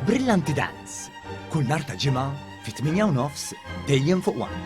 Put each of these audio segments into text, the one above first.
Brillanti Dance. Kull nhar ta' ġimgħa fit-8:30 dejjem fuq One.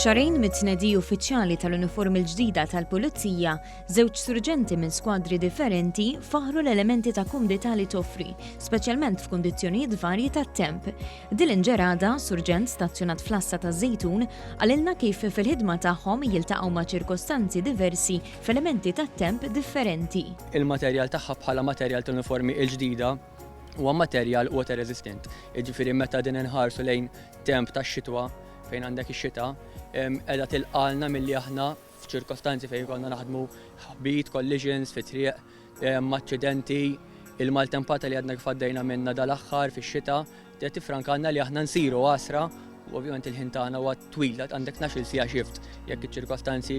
Xarejn mit-tnedi uffiċjali tal-uniformi l-ġdida tal-Pulizija, żewġ surġenti minn skwadri differenti faħru l-elementi ta' kumdità li toffri, speċjalment f'kundizzjonijiet varji tat-temp. Dylan Ġerada, surġent stazzjonat fl-Assa taż-Żejtun, għalilna kif fil-ħidma tagħhom jiltaqgħu ma' ċirkostanzi diversi f'elementi tat-temp differenti. Il-materjal tagħha bħala materjal tal-uniformi l-ġdida huwa materjal water resistant. Jiġifieri meta din inħarsu lejn temp tax-xitwa fejn għandek ix-xita, qiegħda tilqalna milli aħna f'ċirkostanzi fejn konna naħdmu ħabit, collisions fi triq, m'aċċidenti, il-maltempata li għadna kif għaddejna minnha dal-aħħar fix-xita, qed tifrankalna li aħna nsiru għasra u ovvjament il-ħin tagħna huwa twil, għandek 12 siegħa shift. Jekk iċ-ċirkostanzi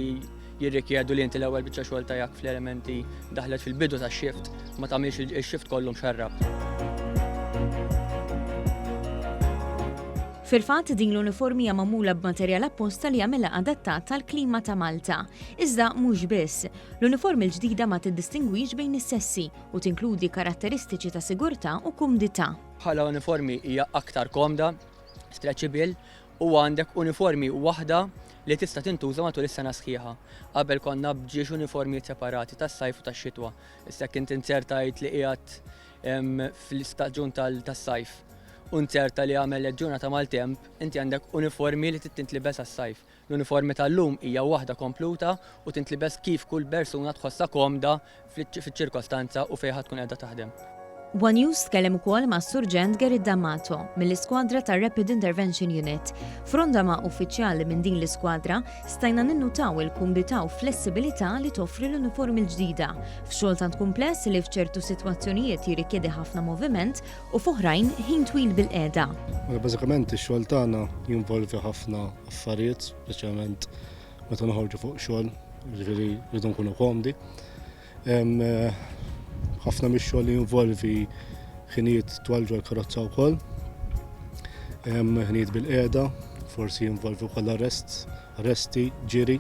jirrikjedu li inti l-ewwel biċċa xogħol tiegħek fl-elementi daħlet fil-bidu tax-shift, ma tagħmilx il-shift kollu mxarrab. Fil-fatt din l-uniformi hija magħmula b'materjal apposta li jagħmilha adattat tal-klima ta' Malta. Iżda mhux biss, l-uniformi l-ġdida ma tiddistingwix bejn is-sessi u tinkludi karatteristiċi ta' sigurtà u kumdità. Bħala uniformi hija aktar komda, stretchable u għandek uniformi waħda li tista' tintuża matul is-sena sħiħa. Qabel konna bġiex uniformi separati tas-sajf u tax-xitwa. Issa kien tinsertajt li qiegħed fl-istaġun tas-sajf. Unċerta li għamel ġurnata mal-temp, inti għandek uniformi li tintlibes għas-sajf. L-uniformi tal-lum hija waħda kompluta u tintlibes kif kull persuna tħossha komda fiċ-ċirkostanza u fejn tkun qiegħda taħdem. One News tkellem ukoll ma' Surġent Gerrit D'Amato mill-iskwadra tar-Rapid Intervention Unit. Fronda ma' uffiċjali minn din l-iskwadra stajna ninnutaw il-kumdità u flessibilità li toffri l-uniformi l-ġdida f'xogħol tant kumpless li f'ċertu sitwazzjonijiet jirrikjedi ħafna moviment u f'oħrajn ħin twil bil-qiegħda. Bażikament ix-xogħol tagħna jinvolvi ħafna affarijiet, speċjalment meta noħorġu fuq xogħol, jiġifieri rridu nkunu komdi. Ħafna mix-xogħol li jinvolvi ħinijiet twal ġol karozza wkoll, ħinijiet bil-qiegħda, forsi jinvolvi wkoll arresti, ġiri.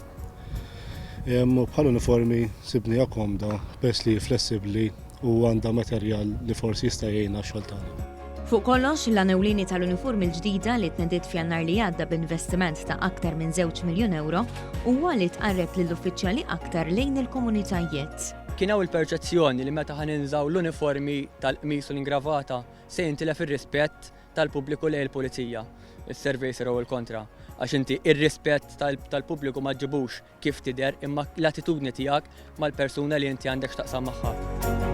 U bħal uniformi sibniha komda, bess li flessibbli u għandha materjal li forsi jista' jgħinha x-xogħol tagħna. Fuq kollox, l-għanewlieni tal-uniformi l-ġdida li tnediet f'Jannar li għadda b'investiment ta' aktar minn 2 miljun euro huwa li tqarreb lill-uffiċjali aktar lejn il-komunitajiet. Kien hawn il-perċezzjoni li meta ħaninżaw l-uniformi tal-qmis u l-ingravata se jintilef ir-rispett tal-pubbliku lejn il-pulizija, is-surveyor u l-kontra. Għax inti ir-rispett tal-pubbliku ma ġibux kif tidher imma l-attitudni tiegħek mal-persuna li inti għandek x'taqsam magħha.